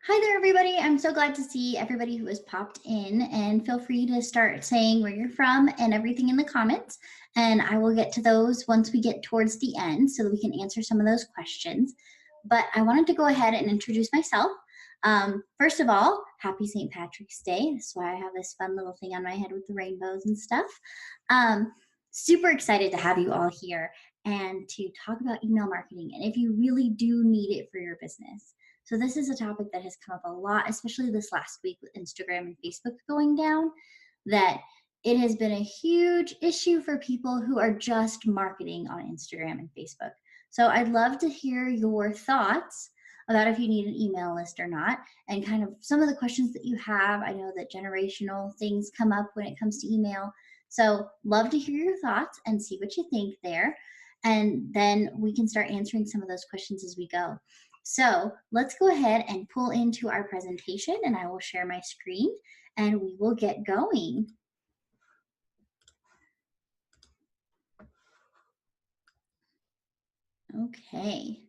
Hi there, everybody. I'm so glad to see everybody who has popped in, and feel free to start saying where you're from and everything in the comments. And I will get to those once we get towards the end so that we can answer some of those questions. But I wanted to go ahead and introduce myself. First of all, happy St. Patrick's Day. That's why I have this fun little thing on my head with the rainbows and stuff. Um, Super excited to have you all here and to talk about email marketing and if you really do need it for your business. So this is a topic that has come up a lot, especially this last week with Instagram and Facebook going down, that it has been a huge issue for people who are just marketing on Instagram and Facebook. So I'd love to hear your thoughts about if you need an email list or not, and kind of some of the questions that you have. I know that generational things come up when it comes to email. So love to hear your thoughts and see what you think there. And then we can start answering some of those questions as we go. So let's go ahead and pull into our presentation, and I will share my screen and we will get going. Okay.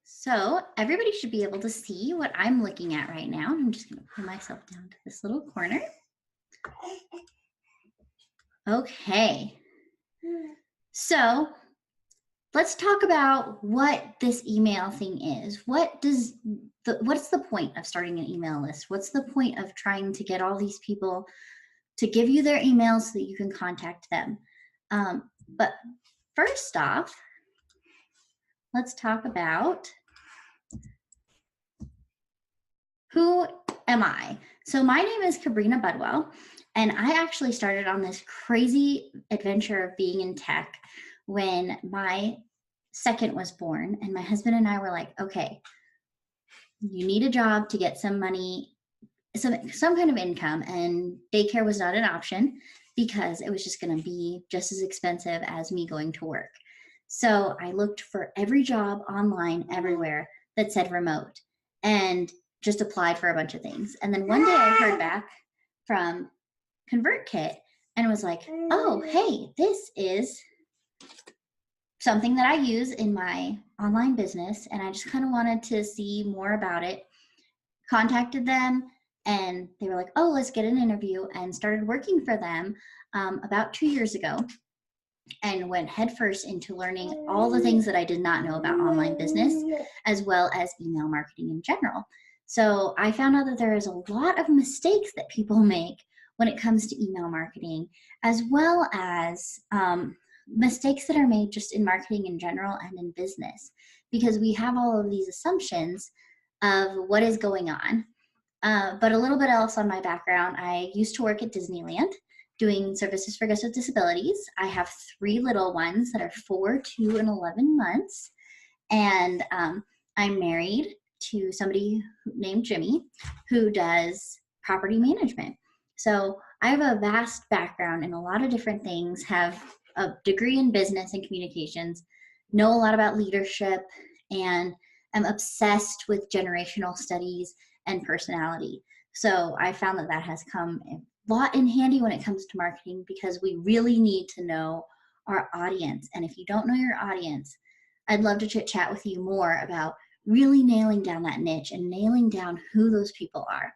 So everybody should be able to see what I'm looking at right now. I'm just going to pull myself down to this little corner. Okay. So let's talk about what this email thing is. What's the point of starting an email list? What's the point of trying to get all these people to give you their emails so that you can contact them? But first off, let's talk about who am I? So my name is Cabrina Budwell, and I actually started on this crazy adventure of being in tech when my second was born, and my husband and I were like, okay, you need a job to get some money, some kind of income, and daycare was not an option because it was just going to be just as expensive as me going to work. So I looked for every job online everywhere that said remote and just applied for a bunch of things. And then one day I heard back from ConvertKit and was like, oh, hey, this is something that I use in my online business. And I just kind of wanted to see more about it. Contacted them, and they were like, oh, let's get an interview, and started working for them about 2 years ago, and went headfirst into learning all the things that I did not know about online business, as well as email marketing in general. So I found out that there is a lot of mistakes that people make when it comes to email marketing, as well as mistakes that are made just in marketing in general and in business, because we have all of these assumptions of what is going on. But a little bit else on my background. I used to work at Disneyland doing services for guests with disabilities. I have 3 little ones that are 4, 2, and 11 months. And I'm married to somebody named Jimmy who does property management. So I have a vast background in a lot of different things, have a degree in business and communications, know a lot about leadership, and I'm obsessed with generational studies and personality. So I found that that has come a lot in handy when it comes to marketing, because we really need to know our audience. And if you don't know your audience, I'd love to chit chat with you more about really nailing down that niche and nailing down who those people are.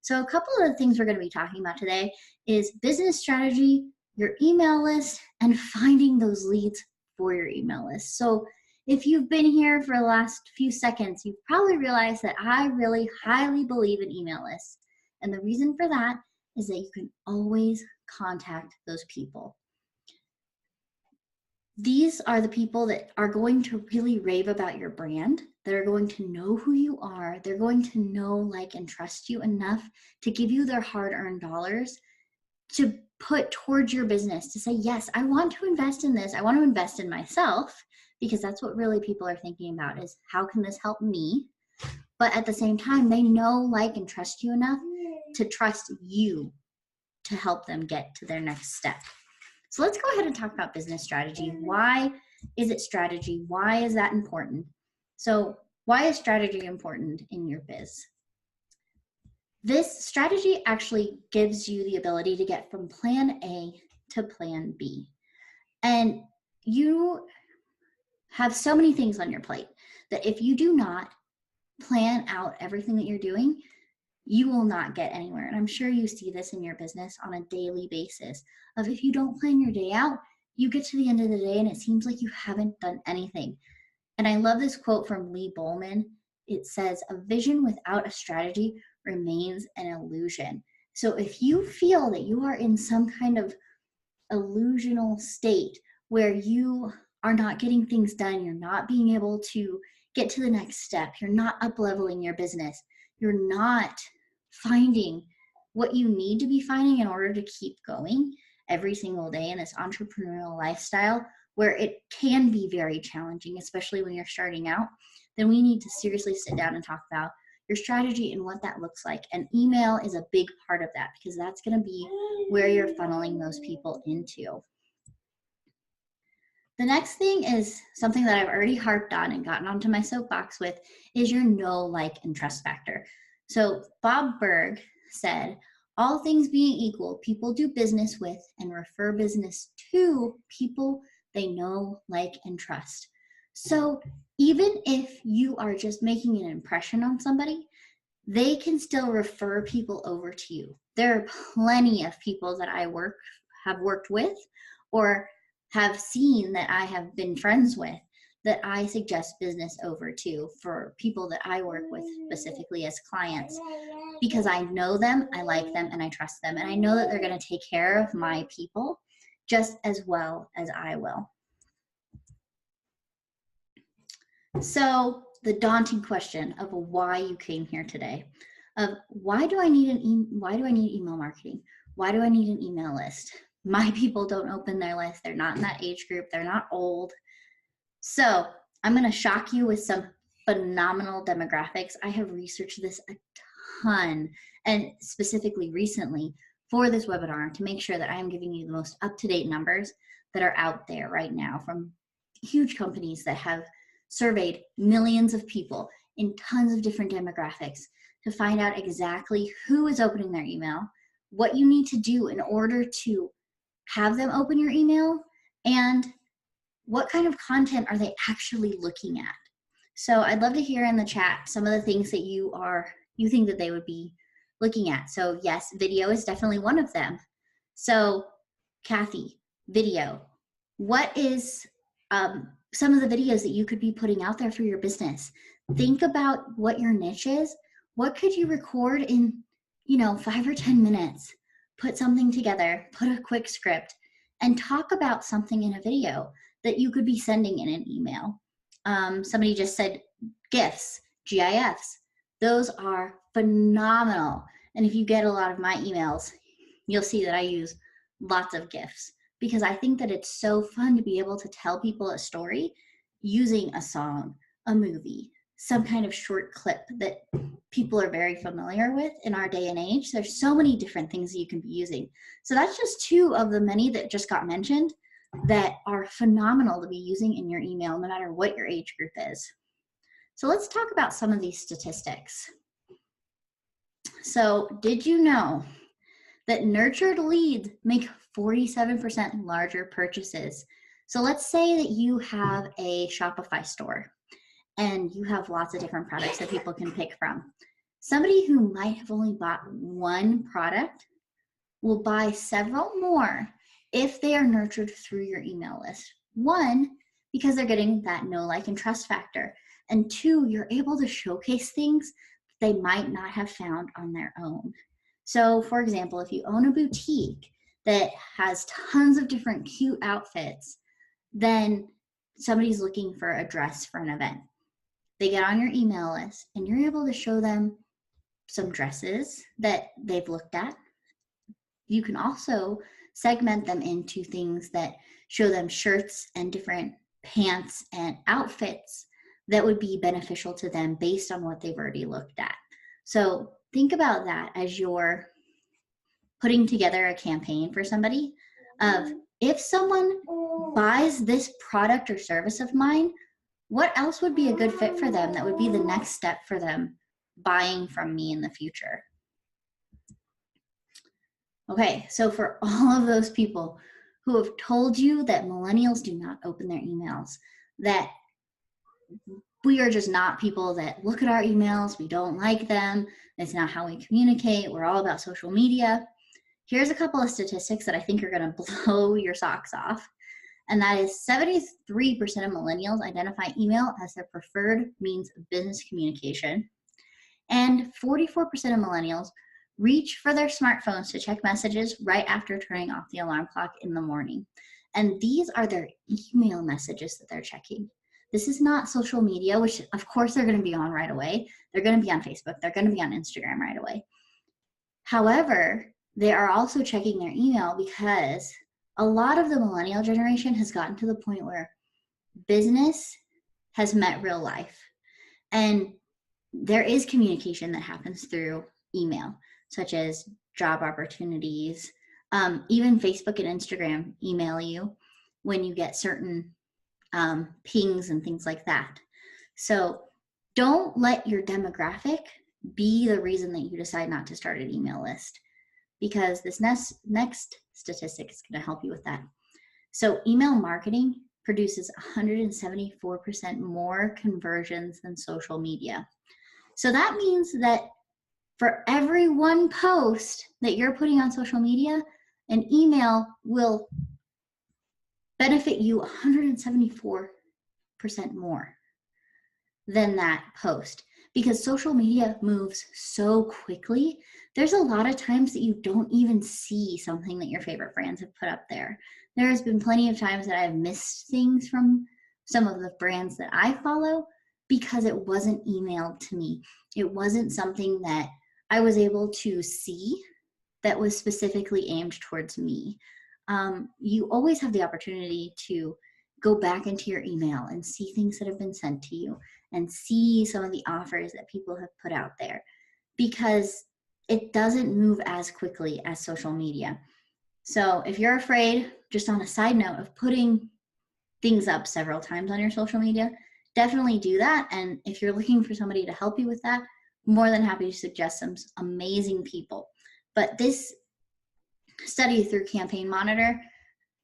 So a couple of the things we're going to be talking about today is business strategy, your email list, and finding those leads for your email list. So if you've been here for the last few seconds, you've probably realized that I really highly believe in email lists. And the reason for that is that you can always contact those people. These are the people that are going to really rave about your brand, that are going to know who you are. They're going to know, like, and trust you enough to give you their hard-earned dollars to put towards your business, to say, yes, I want to invest in this. I want to invest in myself, because that's what really people are thinking about, is how can this help me? But at the same time, they know, like, and trust you enough to trust you to help them get to their next step. So let's go ahead and talk about business strategy. Why is it strategy? Why is that important? So why is strategy important in your biz? This strategy actually gives you the ability to get from plan A to plan B. And you have so many things on your plate that if you do not plan out everything that you're doing, you will not get anywhere. And I'm sure you see this in your business on a daily basis of if you don't plan your day out, you get to the end of the day and it seems like you haven't done anything. And I love this quote from Lee Bowman. It says, "A vision without a strategy remains an illusion." So if you feel that you are in some kind of illusional state where you are not getting things done, you're not being able to get to the next step, you're not up leveling your business, you're not finding what you need to be finding in order to keep going every single day in this entrepreneurial lifestyle where it can be very challenging, especially when you're starting out, then we need to seriously sit down and talk about your strategy and what that looks like. And email is a big part of that because that's going to be where you're funneling those people into. The next thing is something that I've already harped on and gotten onto my soapbox with is your know, like, and trust factor. So Bob Berg said, all things being equal, people do business with and refer business to people they know, like, and trust. So even if you are just making an impression on somebody, they can still refer people over to you. There are plenty of people that I have worked with or have seen that I have been friends with that I suggest business over to for people that I work with specifically as clients because I know them, I like them, and I trust them. And I know that they're going to take care of my people just as well as I will. So the daunting question of why you came here today, of why do I need email marketing? Why do I need an email list? My people don't open their list. They're not in that age group. They're not old. So I'm going to shock you with some phenomenal demographics. I have researched this a ton, and specifically recently for this webinar to make sure that I am giving you the most up-to-date numbers that are out there right now from huge companies that have surveyed millions of people in tons of different demographics to find out exactly who is opening their email, what you need to do in order to have them open your email, and what kind of content are they actually looking at. So I'd love to hear in the chat some of the things that you think that they would be looking at. So yes, video is definitely one of them. So Kathy, video. What is some of the videos that you could be putting out there for your business? Think about what your niche is. What could you record in, 5 or 10 minutes? Put something together, put a quick script, and talk about something in a video that you could be sending in an email. Somebody just said GIFs, GIFs. Those are phenomenal. And if you get a lot of my emails, you'll see that I use lots of GIFs because I think that it's so fun to be able to tell people a story using a song, a movie, some kind of short clip that people are very familiar with in our day and age. There's so many different things that you can be using. So that's just 2 of the many that just got mentioned that are phenomenal to be using in your email, no matter what your age group is. So let's talk about some of these statistics. So did you know that nurtured leads make 47% larger purchases? So let's say that you have a Shopify store and you have lots of different products that people can pick from. Somebody who might have only bought one product will buy several more if they are nurtured through your email list. 1, because they're getting that know, like, and trust factor. And 2, you're able to showcase things they might not have found on their own. So for example, if you own a boutique that has tons of different cute outfits, then somebody's looking for a dress for an event. They get on your email list and you're able to show them some dresses that they've looked at. You can also segment them into things that show them shirts and different pants and outfits that would be beneficial to them based on what they've already looked at. So think about that as you're putting together a campaign for somebody of, if someone buys this product or service of mine, what else would be a good fit for them that would be the next step for them buying from me in the future? Okay, so for all of those people who have told you that millennials do not open their emails, that we are just not people that look at our emails. We don't like them. It's not how we communicate. We're all about social media. Here's a couple of statistics that I think are going to blow your socks off. And that is 73% of millennials identify email as their preferred means of business communication. And 44% of millennials reach for their smartphones to check messages right after turning off the alarm clock in the morning. And these are their email messages that they're checking. This is not social media, which of course they're going to be on right away. They're going to be on Facebook. They're going to be on Instagram right away. However, they are also checking their email because a lot of the millennial generation has gotten to the point where business has met real life. And there is communication that happens through email, such as job opportunities. Even Facebook and Instagram email you when you get certain pings and things like that. So don't let your demographic be the reason that you decide not to start an email list, because this next statistic is going to help you with that. So email marketing produces 174% more conversions than social media. So that means that for every one post that you're putting on social media, an email will benefit you 174% more than that post, because social media moves so quickly. There's a lot of times that you don't even see something that your favorite brands have put up there. There has been plenty of times that I've missed things from some of the brands that I follow because it wasn't emailed to me. It wasn't something that I was able to see that was specifically aimed towards me. You always have the opportunity to go back into your email and see things that have been sent to you and see some of the offers that people have put out there, because it doesn't move as quickly as social media. So if you're afraid, just on a side note, of putting things up several times on your social media, definitely do that. And if you're looking for somebody to help you with that, more than happy to suggest some amazing people. But this study through Campaign Monitor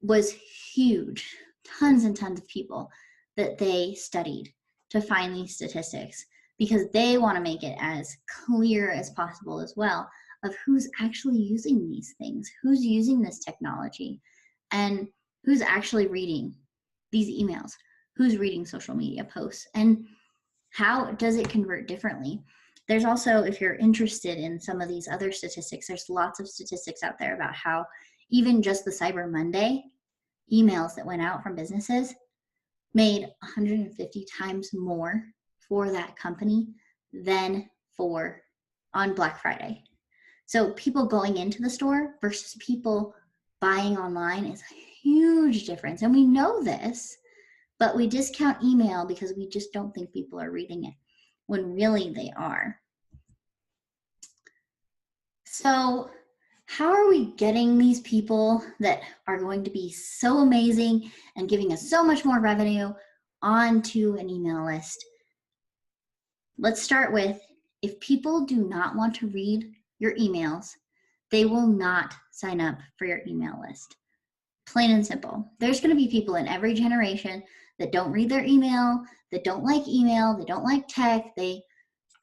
was huge. Tons and tons of people that they studied to find these statistics, because they want to make it as clear as possible as well of who's actually using these things, who's using this technology, and who's actually reading these emails, who's reading social media posts, and how does it convert differently. There's also, if you're interested in some of these other statistics, there's lots of statistics out there about how even just the Cyber Monday emails that went out from businesses made 150 times more for that company than for on Black Friday. So people going into the store versus people buying online is a huge difference. And we know this, but we discount email because we just don't think people are reading it, when really they are. So how are we getting these people that are going to be so amazing and giving us so much more revenue onto an email list? Let's start with, if people do not want to read your emails, they will not sign up for your email list. Plain and simple. There's going to be people in every generation that don't read their email, that don't like email, they don't like tech, they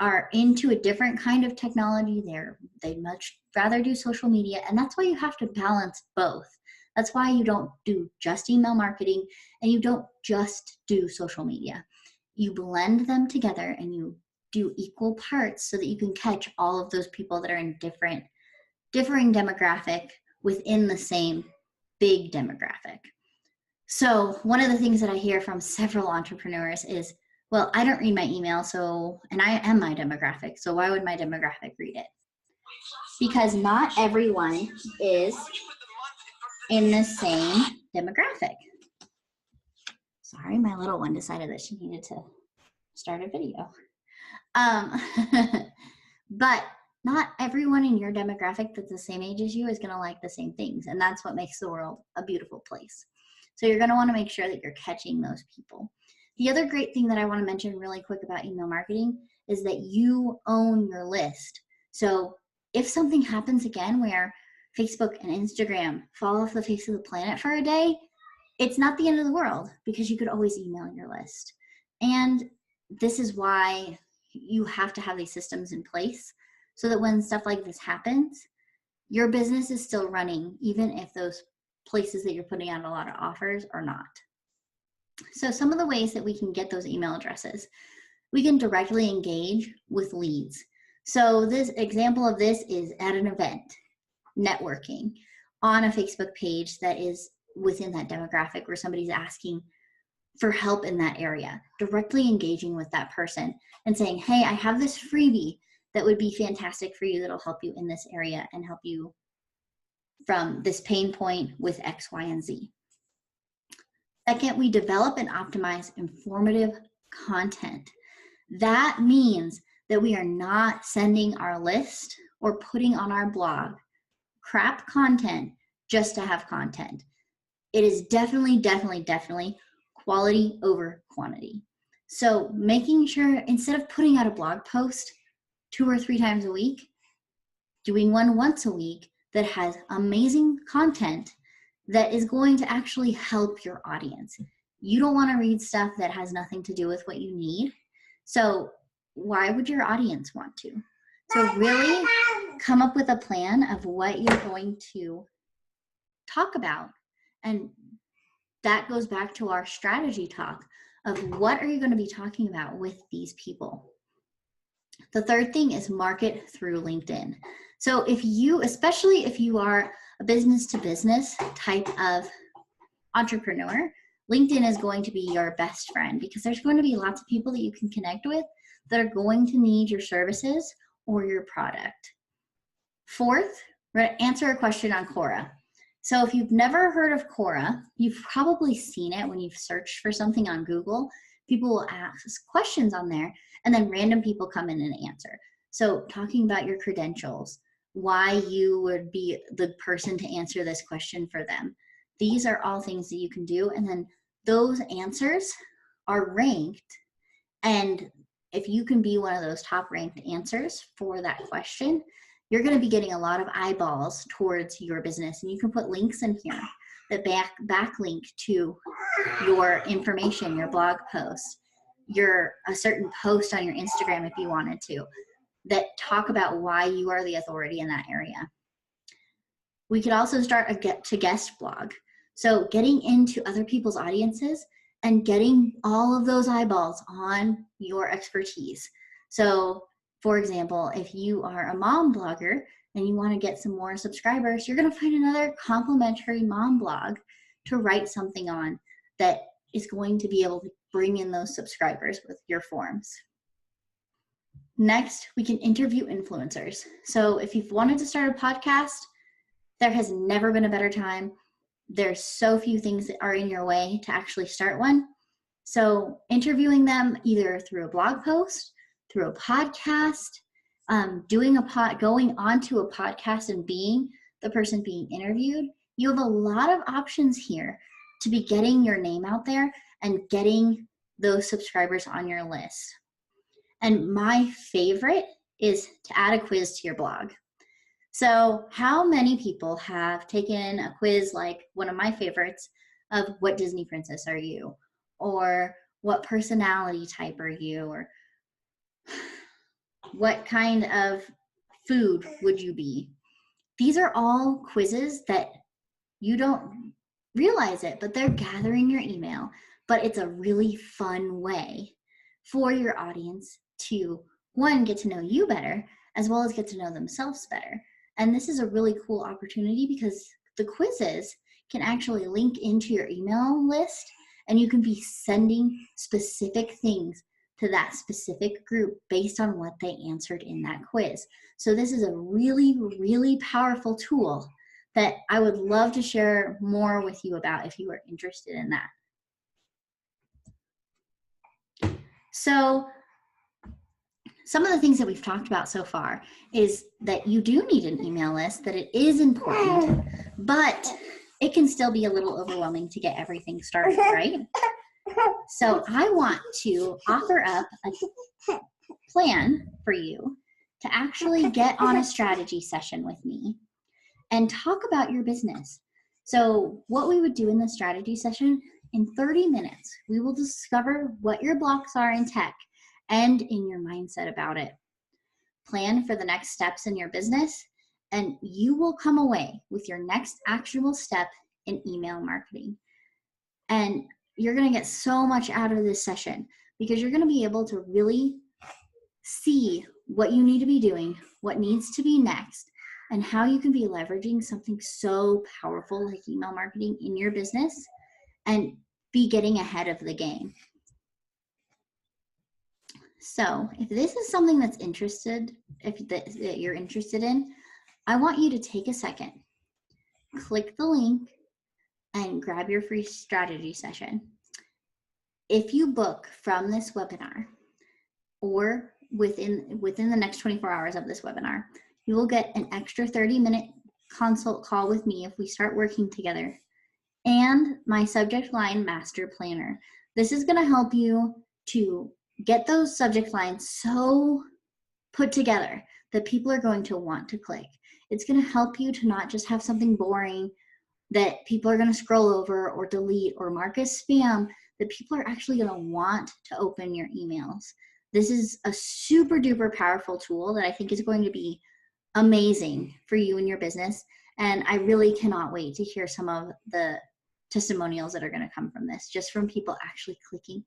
are into a different kind of technology. They'd much rather do social media. And that's why you have to balance both. That's why you don't do just email marketing and you don't just do social media. You blend them together and you do equal parts so that you can catch all of those people that are in differing demographic within the same big demographic. So one of the things that I hear from several entrepreneurs is, well, I don't read my email, and I am my demographic, so why would my demographic read it? Because not everyone is in the same demographic. Sorry, my little one decided that she needed to start a video. But not everyone in your demographic that's the same age as you is going to like the same things, and that's what makes the world a beautiful place. So you're going to want to make sure that you're catching those people. The other great thing that I want to mention really quick about email marketing is that you own your list. So if something happens again where Facebook and Instagram fall off the face of the planet for a day, it's not the end of the world, because you could always email your list. And this is why you have to have these systems in place so that when stuff like this happens, your business is still running, even if those places that you're putting out a lot of offers are not. So some of the ways that we can get those email addresses, we can directly engage with leads. So this example of this is at an event, networking on a Facebook page that is within that demographic where somebody's asking for help in that area, directly engaging with that person and saying, hey, I have this freebie that would be fantastic for you that'll help you in this area and help you from this pain point with X, Y, and Z. Second, we develop and optimize informative content. That means that we are not sending our list or putting on our blog crap content just to have content. It is definitely quality over quantity. So making sure instead of putting out a blog post 2 or 3 times a week, doing one once a week that has amazing content that is going to actually help your audience. You don't want to read stuff that has nothing to do with what you need. So why would your audience want to? So really come up with a plan of what you're going to talk about. And that goes back to our strategy talk of what are you going to be talking about with these people. The third thing is market through LinkedIn. So especially if you are a business to business type of entrepreneur, LinkedIn is going to be your best friend because there's going to be lots of people that you can connect with that are going to need your services or your product. Fourth, we're going to answer a question on Quora. So if you've never heard of Quora, you've probably seen it when you've searched for something on Google. People will ask questions on there and then random people come in and answer. So talking about your credentials, why you would be the person to answer this question for them. These are all things that you can do. And then those answers are ranked. And if you can be one of those top ranked answers for that question, you're going to be getting a lot of eyeballs towards your business. And you can put links in here that backlink to your information, your blog post, a certain post on your Instagram if you wanted to, that talk about why you are the authority in that area. We could also start a get to guest blog. So getting into other people's audiences and getting all of those eyeballs on your expertise. So for example, if you are a mom blogger and you want to get some more subscribers, you're going to find another complimentary mom blog to write something on that is going to be able to bring in those subscribers with your forms. Next, we can interview influencers. So if you've wanted to start a podcast, there has never been a better time. There's so few things that are in your way to actually start one. So interviewing them either through a blog post, through a podcast, going onto a podcast and being the person being interviewed, you have a lot of options here to be getting your name out there and getting those subscribers on your list. And my favorite is to add a quiz to your blog. So how many people have taken a quiz like one of my favorites of what Disney princess are you? Or what personality type are you? Or what kind of food would you be? These are all quizzes that you don't realize it, but they're gathering your email. But it's a really fun way for your audience to, one, get to know you better, as well as get to know themselves better. And this is a really cool opportunity because the quizzes can actually link into your email list and you can be sending specific things to that specific group based on what they answered in that quiz. So this is a really, really powerful tool that I would love to share more with you about if you are interested in that. So some of the things that we've talked about so far is that you do need an email list, that it is important, but it can still be a little overwhelming to get everything started, right? So I want to offer up a plan for you to actually get on a strategy session with me and talk about your business. So what we would do in the strategy session, in 30 minutes, we will discover what your blocks are in tech and in your mindset about it. Plan for the next steps in your business, and you will come away with your next actionable step in email marketing. And you're going to get so much out of this session because you're going to be able to really see what you need to be doing, what needs to be next, and how you can be leveraging something so powerful like email marketing in your business and be getting ahead of the game. So if this is something that's that you're interested in, I want you to take a second, click the link, and grab your free strategy session. If you book from this webinar or within the next 24 hours of this webinar, you will get an extra 30-minute consult call with me if we start working together, and my subject line master planner. This is going to help you to get those subject lines so put together that people are going to want to click. It's going to help you to not just have something boring that people are going to scroll over or delete or mark as spam, that people are actually going to want to open your emails. This is a super duper powerful tool that I think is going to be amazing for you and your business. And I really cannot wait to hear some of the testimonials that are going to come from this, just from people actually clicking,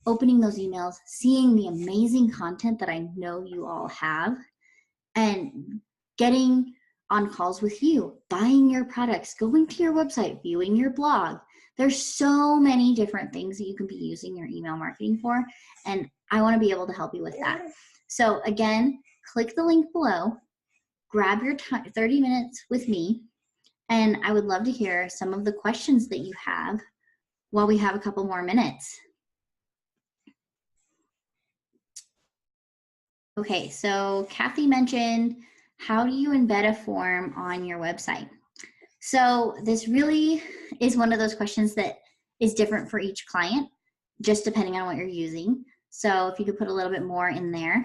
opening those emails, seeing the amazing content that I know you all have, and getting on calls with you, buying your products, going to your website, viewing your blog. There's so many different things that you can be using your email marketing for, and I want to be able to help you with that. So again, click the link below, grab your 30 minutes with me, and I would love to hear some of the questions that you have while we have a couple more minutes. Okay, so Kathy mentioned, how do you embed a form on your website? So this really is one of those questions that is different for each client, just depending on what you're using. So if you could put a little bit more in there.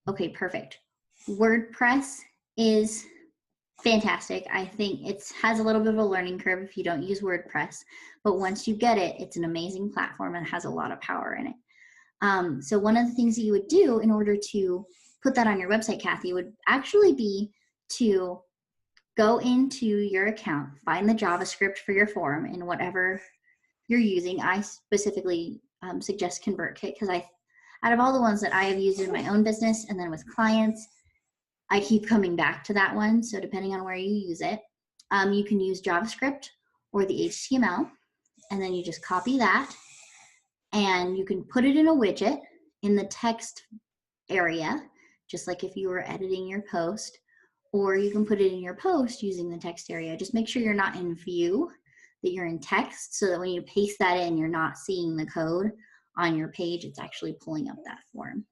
Okay, perfect. WordPress is fantastic. I think it has a little bit of a learning curve if you don't use WordPress, but once you get it, it's an amazing platform and has a lot of power in it. So one of the things that you would do in order to put that on your website, Kathy, would actually be to go into your account, find the JavaScript for your form in whatever you're using. I specifically suggest ConvertKit because out of all the ones that I have used in my own business and then with clients, I keep coming back to that one. So depending on where you use it, you can use JavaScript or the HTML, and then you just copy that and you can put it in a widget in the text area, just like if you were editing your post, or you can put it in your post using the text area. Just make sure you're not in view, that you're in text, so that when you paste that in, you're not seeing the code on your page, it's actually pulling up that form.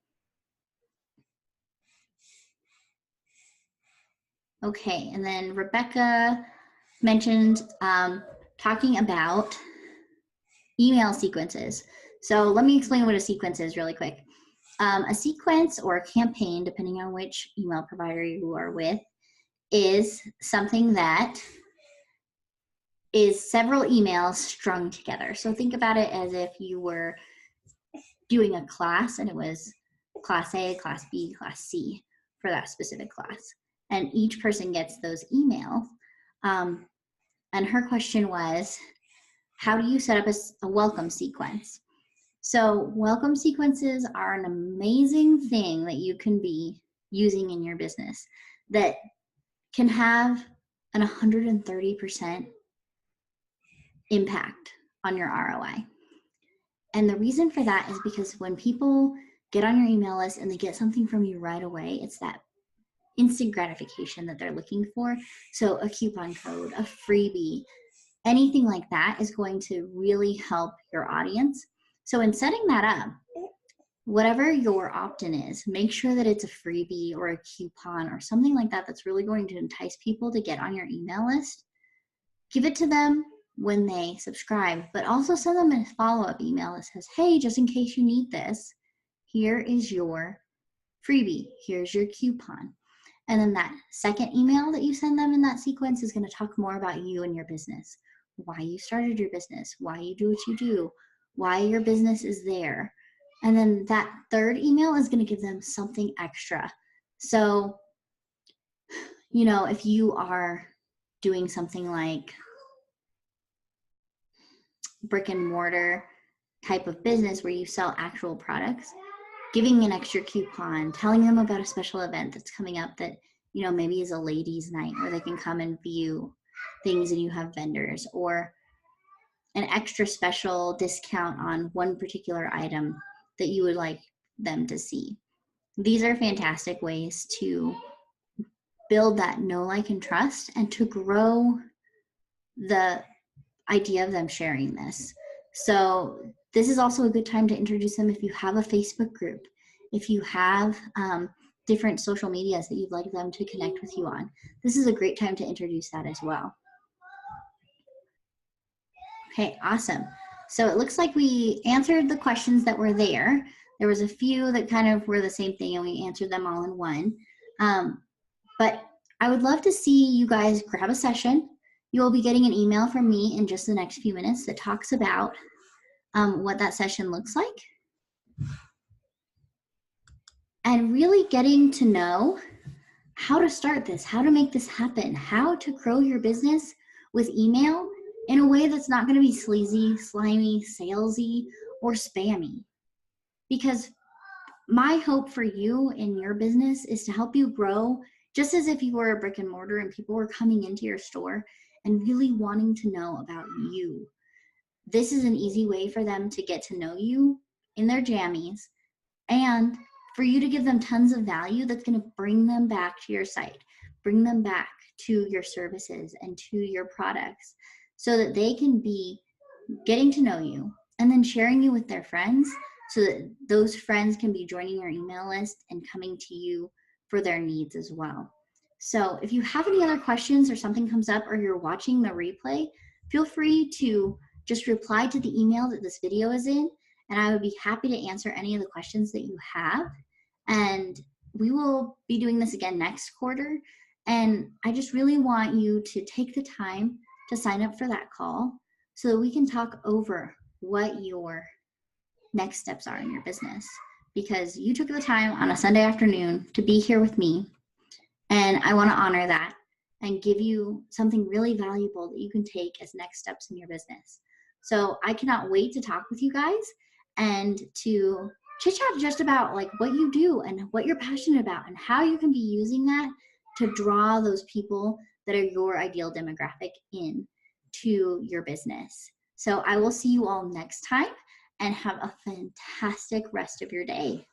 Okay, and then Rebecca mentioned talking about email sequences. So let me explain what a sequence is really quick. A sequence or a campaign, depending on which email provider you are with, is something that is several emails strung together. So think about it as if you were doing a class and it was class A, class B, class C for that specific class. And each person gets those emails. And her question was, how do you set up a welcome sequence? So welcome sequences are an amazing thing that you can be using in your business that can have an 130% impact on your ROI. And the reason for that is because when people get on your email list and they get something from you right away, it's that instant gratification that they're looking for. So a coupon code, a freebie, anything like that is going to really help your audience. So in setting that up, whatever your opt-in is, make sure that it's a freebie or a coupon or something like that that's really going to entice people to get on your email list. Give it to them when they subscribe, but also send them a follow-up email that says, hey, just in case you need this, here is your freebie, here's your coupon. And then that second email that you send them in that sequence is going to talk more about you and your business, why you started your business, why you do what you do, why your business is there, And then that third email is going to give them something extra. So, you know, if you are doing something like brick and mortar type of business where you sell actual products, giving an extra coupon, telling them about a special event that's coming up that, you know, maybe is a ladies' night where they can come and view things and you have vendors, or an extra special discount on one particular item that you would like them to see. These are fantastic ways to build that know, like, and trust, and to grow the idea of them sharing this. So this is also a good time to introduce them if you have a Facebook group, if you have different social medias that you'd like them to connect with you on. This is a great time to introduce that as well. Okay, awesome. So it looks like we answered the questions that were there. There was a few that kind of were the same thing and we answered them all in one. But I would love to see you guys grab a session. You will be getting an email from me in just the next few minutes that talks about what that session looks like. And really getting to know how to start this, how to make this happen, how to grow your business with email in a way that's not going to be sleazy, slimy, salesy, or spammy. Because my hope for you in your business is to help you grow just as if you were a brick and mortar and people were coming into your store and really wanting to know about you. This is an easy way for them to get to know you in their jammies and for you to give them tons of value that's going to bring them back to your site, bring them back to your services and to your products so that they can be getting to know you and then sharing you with their friends so that those friends can be joining your email list and coming to you for their needs as well. So if you have any other questions or something comes up or you're watching the replay, feel free to just reply to the email that this video is in, and I would be happy to answer any of the questions that you have. And we will be doing this again next quarter. And I just really want you to take the time to sign up for that call so that we can talk over what your next steps are in your business, because you took the time on a Sunday afternoon to be here with me, and I want to honor that and give you something really valuable that you can take as next steps in your business. So I cannot wait to talk with you guys and to chit chat just about like what you do and what you're passionate about and how you can be using that to draw those people that are your ideal demographic in to your business. So I will see you all next time, and have a fantastic rest of your day.